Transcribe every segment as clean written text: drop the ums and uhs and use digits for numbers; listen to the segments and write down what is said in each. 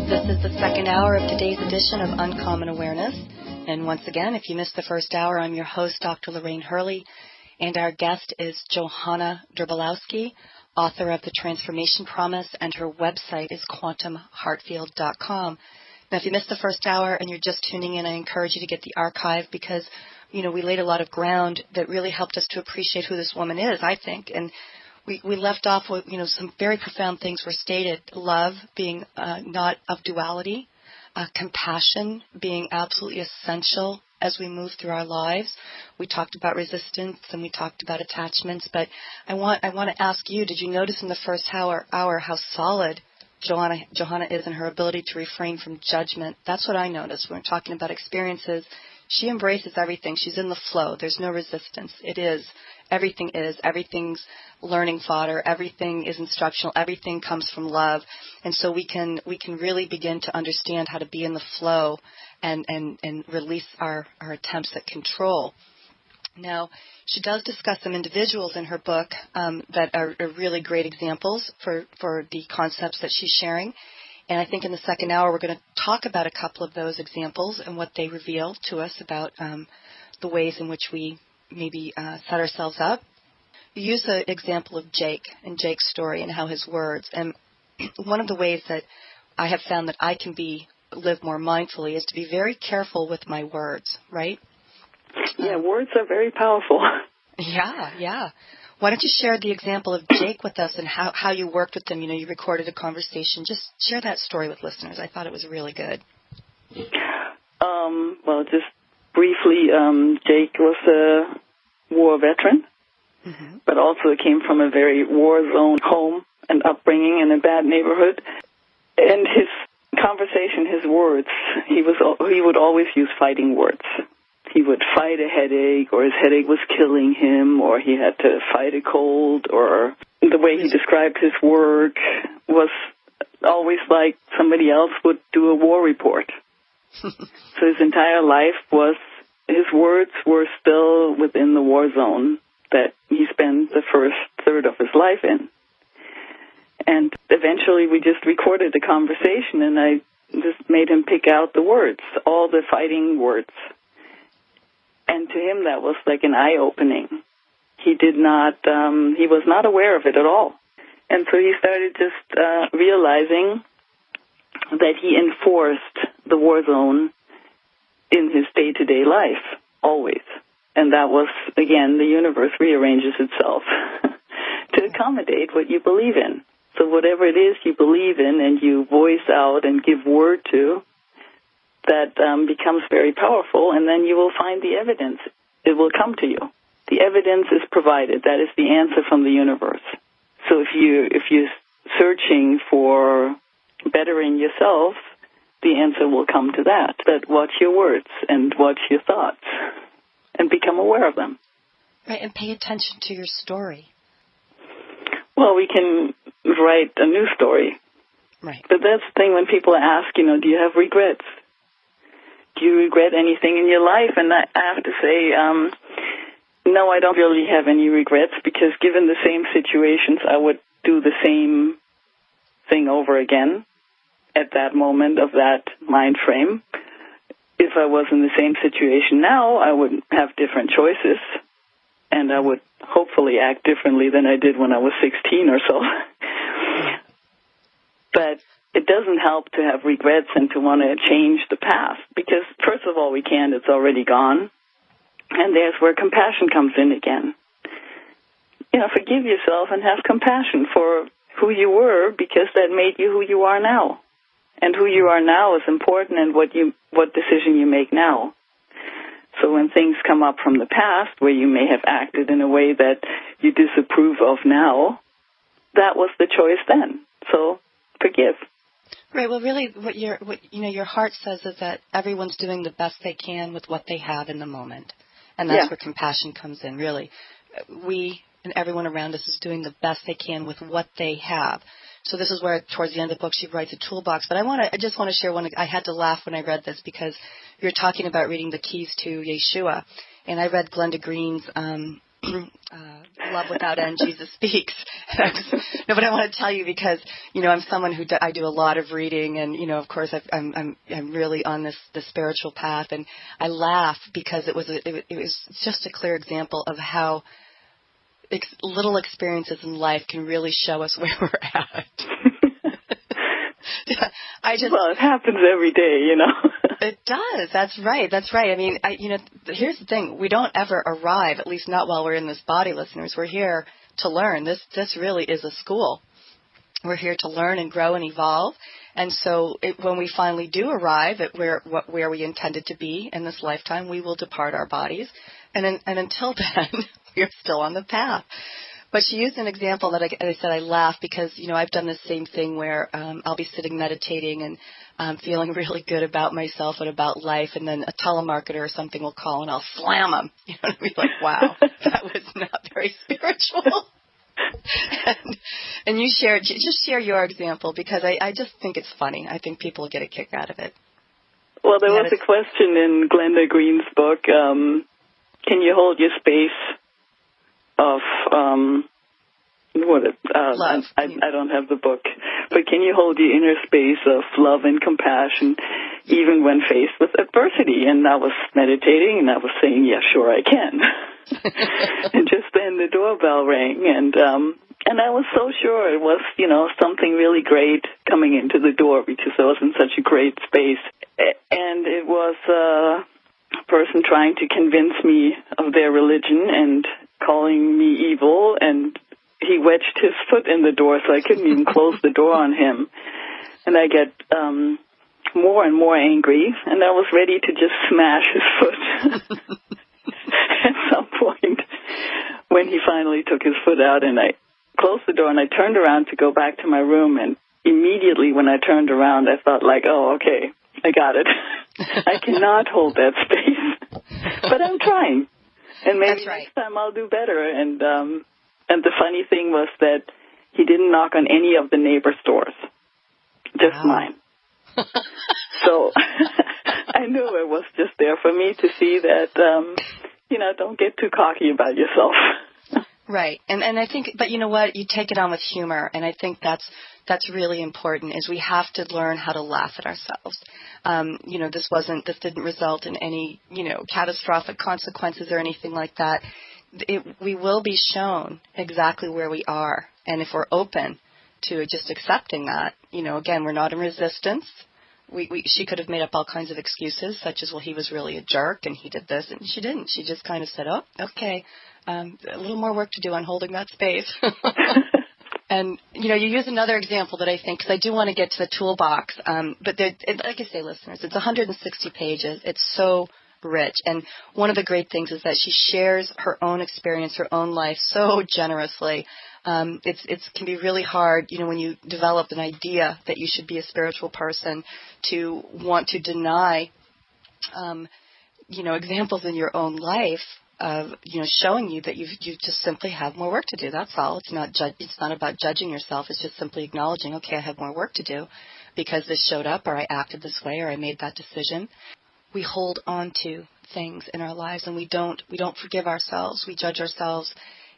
This is the second hour of today's edition of Uncommon Awareness. And once again, if you missed the first hour, I'm your host, Dr. Lorraine Hurley, and our guest is Johanna Drbalowski, author of The Transformation Promise, and her website is quantumheartfield.com. Now, if you missed the first hour and you're just tuning in, I encourage you to get the archive because, we laid a lot of ground that really helped us to appreciate who this woman is, I think. And we left off with, some very profound things were stated. Love being not of duality, compassion being absolutely essential as we move through our lives. We talked about resistance and we talked about attachments, but I want to ask you, did you notice in the first hour how solid Johanna is in her ability to refrain from judgment? That's what I noticed when we're talking about experiences. She embraces everything. She's in the flow. There's no resistance. It is. Everything is. Everything's learning fodder. Everything is instructional. Everything comes from love. And so we can really begin to understand how to be in the flow and release our attempts at control. Now, she does discuss some individuals in her book that are really great examples for the concepts that she's sharing. And I think in the second hour we're going to talk about a couple of those examples and what they reveal to us about the ways in which we maybe set ourselves up. You use the example of Jake and Jake's story and how his words. And one of the ways that I have found that I can live more mindfully is to be very careful with my words, right? Yeah, words are very powerful. Yeah. Why don't you share the example of Jake with us and how you worked with him? You recorded a conversation. Just share that story with listeners. I thought it was really good. Well, just briefly, Jake was a war veteran, but also came from a very war-zone home and upbringing in a bad neighborhood. And his conversation, his words, he would always use fighting words. He would fight a headache, or his headache was killing him, or he had to fight a cold, or the way he described his work was always like somebody else would do a war report. So his entire life his words were still within the war zone that he spent the first third of his life in. And eventually we just recorded the conversation, and I just made him pick out the words, all the fighting words. And to him, that was like an eye-opening. He was not aware of it at all. And so he started just realizing that he enforced the war zone in his day-to-day life, always. And that was, again, the universe rearranges itself to accommodate what you believe in. So whatever it is you believe in and you voice out and give word to, that becomes very powerful, and then you will find the evidence. It will come to you. The evidence is provided. That is the answer from the universe. So if you're searching for bettering yourself, the answer will come to that. But watch your words and watch your thoughts and become aware of them. Right, and pay attention to your story. Well, we can write a new story. Right. But that's the thing when people ask, do you have regrets? Do you regret anything in your life? And I have to say, no, I don't really have any regrets, because given the same situations, I would do the same thing over again at that moment of that mind frame. If I was in the same situation now, I would have different choices, and I would hopefully act differently than I did when I was 16 or so. But it doesn't help to have regrets and to want to change the past, because, first of all, we can't. It's already gone. And there's where compassion comes in again. Forgive yourself and have compassion for who you were, because that made you who you are now. And who you are now is important, and what decision you make now. So when things come up from the past where you may have acted in a way that you disapprove of now, that was the choice then. So forgive. Right. Well, really, what your heart says is that everyone's doing the best they can with what they have in the moment, and that's where compassion comes in. Really, we and everyone around us is doing the best they can with what they have. So this is where, towards the end of the book, she writes a toolbox. But I just want to share one. I had to laugh when I read this, because you're talking about reading the keys to Yeshua, and I read Glenda Green's Love Without End, Jesus Speaks. No, but I want to tell you because, I'm someone who I do a lot of reading, and, of course, I'm really on the spiritual path, and I laugh because it was just a clear example of how little experiences in life can really show us where we're at. Well, it happens every day, It does. That's right. I mean, here's the thing. We don't ever arrive, at least not while we're in this body, listeners. We're here to learn. This really is a school. We're here to learn and grow and evolve. And so when we finally do arrive at where we intended to be in this lifetime, we will depart our bodies. And until then, we're still on the path. But she used an example that I said I laugh because, I've done the same thing where I'll be sitting meditating and feeling really good about myself and about life, and then a telemarketer or something will call and I'll slam them. And be like, wow, that was not very spiritual. and you just share your example because I just think it's funny. I think people get a kick out of it. Well, there was a question in Glenda Green's book, can you hold your space of love. I don't have the book, but can you hold your inner space of love and compassion even when faced with adversity? And I was meditating and I was saying, yeah, sure I can. And just then the doorbell rang, and I was so sure it was, something really great coming into the door because I was in such a great space. And it was a person trying to convince me of their religion and calling me evil, and he wedged his foot in the door so I couldn't even close the door on him. And I get more and more angry, and I was ready to just smash his foot at some point when he finally took his foot out, and I closed the door and I turned around to go back to my room, and immediately when I turned around I thought like, oh, okay, I got it. I cannot hold that space, but I'm trying. And maybe next time I'll do better. And the funny thing was that he didn't knock on any of the neighbors' doors, just mine. So I knew it was just there for me to see that, don't get too cocky about yourself. Right. And I think, but you know what? You take it on with humor. And I think that's really important, is we have to learn how to laugh at ourselves. This didn't result in any, catastrophic consequences or anything like that. We will be shown exactly where we are. And if we're open to just accepting that, again, we're not in resistance. She could have made up all kinds of excuses, such as, well, he was really a jerk and he did this, and she didn't. She just kind of said, oh, okay, a little more work to do on holding that space. And, you use another example that I think, because I do want to get to the toolbox, but like I say, listeners, it's 160 pages. It's so rich. And one of the great things is that she shares her own experience, her own life so generously. It can be really hard, when you develop an idea that you should be a spiritual person, to want to deny, examples in your own life of, showing you that you just simply have more work to do. That's all. It's not about judging yourself. It's just simply acknowledging, okay, I have more work to do because this showed up, or I acted this way, or I made that decision. We hold on to things in our lives, and we don't forgive ourselves. We judge ourselves,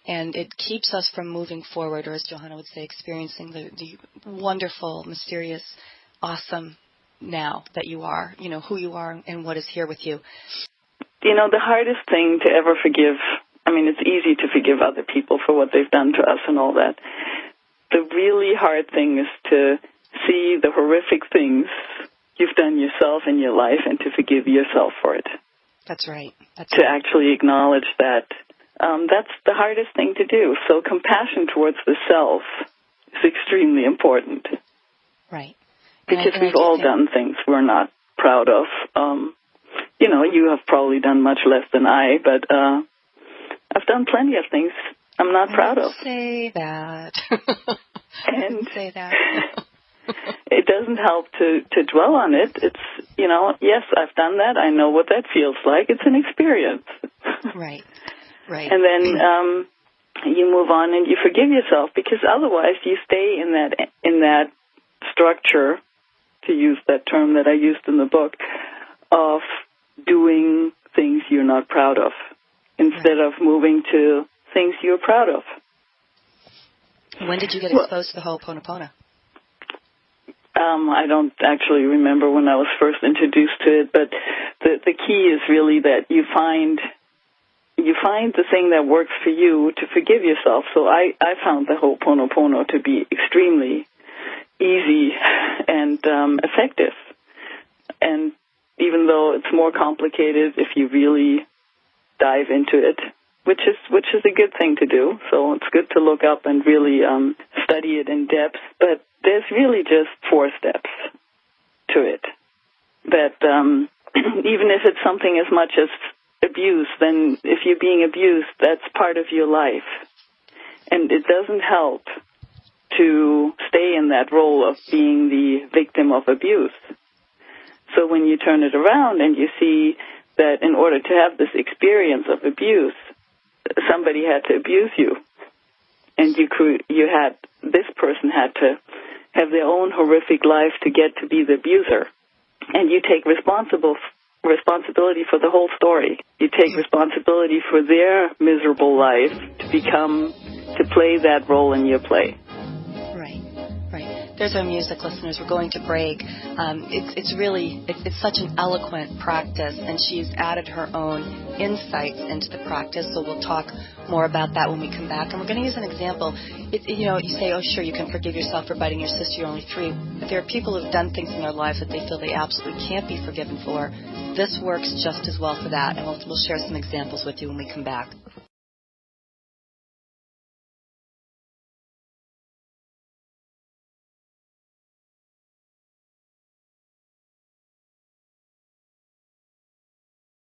and it keeps us from moving forward, or as Johanna would say, experiencing the wonderful, mysterious, awesome now that you are, who you are and what is here with you. The hardest thing to ever forgive, it's easy to forgive other people for what they've done to us and all that. The really hard thing is to see the horrific things you've done yourself in your life and to forgive yourself for it. That's right. To actually acknowledge that. That's the hardest thing to do. So compassion towards the self is extremely important. Right. Because we've all done things we're not proud of. You have probably done much less than I, but I've done plenty of things I'm not proud of. Say that. And say that. It doesn't help to dwell on it. It's, yes, I've done that. I know what that feels like. It's an experience. Right. And then you move on and you forgive yourself, because otherwise you stay in that structure, to use that term that I used in the book, of doing things you're not proud of, instead of moving to things you're proud of. When did you get exposed to the Ho'oponopono? I don't actually remember when I was first introduced to it, but the key is really that you find the thing that works for you to forgive yourself. So I found the Ho'oponopono to be extremely easy and effective. And even though it's more complicated if you really dive into it, which is a good thing to do. So it's good to look up and really study it in depth. But there's really just 4 steps to it. That even if it's something as much as abuse, then if you're being abused, that's part of your life. And it doesn't help to stay in that role of being the victim of abuse. So when you turn it around and you see that in order to have this experience of abuse, somebody had to abuse you, and this person had to have their own horrific life to get to be the abuser, and you take responsibility for the whole story. You take responsibility for their miserable life to play that role in your play. Right. There's our music listeners. We're going to break. It's such an eloquent practice, and she's added her own insights into the practice. So we'll talk more about that when we come back. And we're going to use an example. You say, oh, sure, you can forgive yourself for biting your sister. You're only 3. But there are people who've done things in their lives that they feel they absolutely can't be forgiven for. This works just as well for that, and we'll share some examples with you when we come back.